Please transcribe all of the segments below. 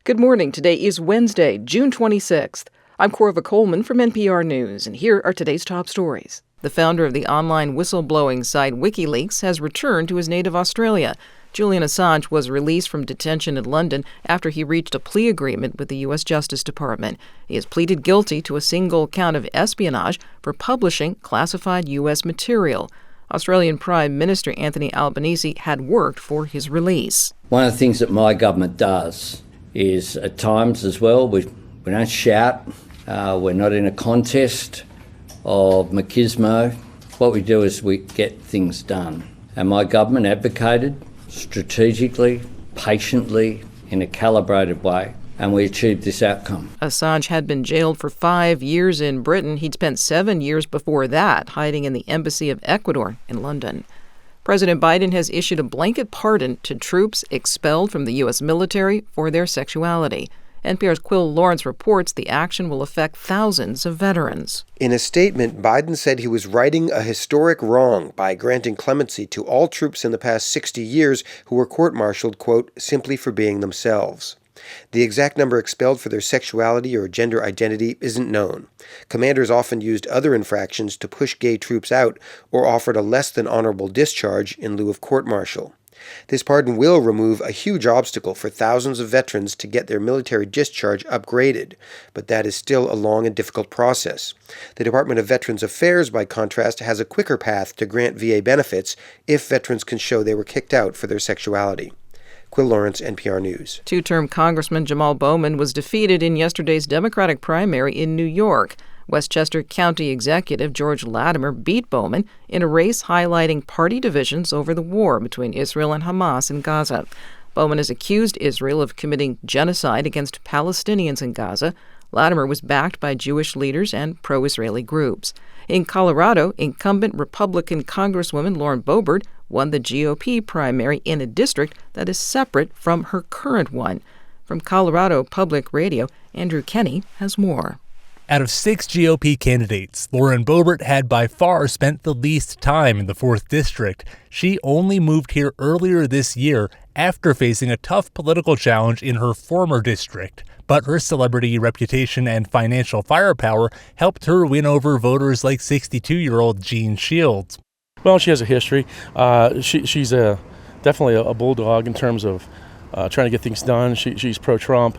Good morning. Today is Wednesday, June 26th. I'm Corva Coleman from NPR News, and here are today's top stories. The founder of the online whistleblowing site WikiLeaks has returned to his native Australia. Julian Assange was released from detention in London after he reached a plea agreement with the U.S. Justice Department. He has pleaded guilty to a single count of espionage for publishing classified U.S. material. Australian Prime Minister Anthony Albanese had worked for his release. One of the things that my government does is at times as well, we don't shout, we're not in a contest of machismo. What we do is we get things done. And my government advocated strategically, patiently, in a calibrated way, and we achieved this outcome. Assange had been jailed for 5 years in Britain. He'd spent 7 years before that hiding in the embassy of Ecuador in London. President Biden has issued a blanket pardon to troops expelled from the U.S. military for their sexuality. NPR's Quill Lawrence reports the action will affect thousands of veterans. In a statement, Biden said he was righting a historic wrong by granting clemency to all troops in the past 60 years who were court-martialed, quote, simply for being themselves. The exact number expelled for their sexuality or gender identity isn't known. Commanders often used other infractions to push gay troops out or offered a less than honorable discharge in lieu of court-martial. This pardon will remove a huge obstacle for thousands of veterans to get their military discharge upgraded, but that is still a long and difficult process. The Department of Veterans Affairs, by contrast, has a quicker path to grant VA benefits if veterans can show they were kicked out for their sexuality. Quill Lawrence, NPR News. Two-term Congressman Jamal Bowman was defeated in yesterday's Democratic primary in New York. Westchester County Executive George Latimer beat Bowman in a race highlighting party divisions over the war between Israel and Hamas in Gaza. Bowman has accused Israel of committing genocide against Palestinians in Gaza. Latimer was backed by Jewish leaders and pro-Israeli groups. In Colorado, incumbent Republican Congresswoman Lauren Boebert won the GOP primary in a district that is separate from her current one. From Colorado Public Radio, Andrew Kenny has more. Out of 6 GOP candidates, Lauren Boebert had by far spent the least time in the 4th District. She only moved here earlier this year after facing a tough political challenge in her former district. But her celebrity reputation and financial firepower helped her win over voters like 62-year-old Gene Shields. Well, she has a history. She's definitely a bulldog in terms of trying to get things done. She's pro-Trump.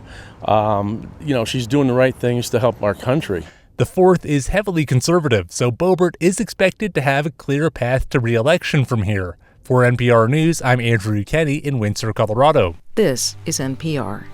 She's doing the right things to help our country. The 4th is heavily conservative, so Boebert is expected to have a clear path to re-election from here. For NPR News, I'm Andrew Kenny in Windsor, Colorado. This is NPR.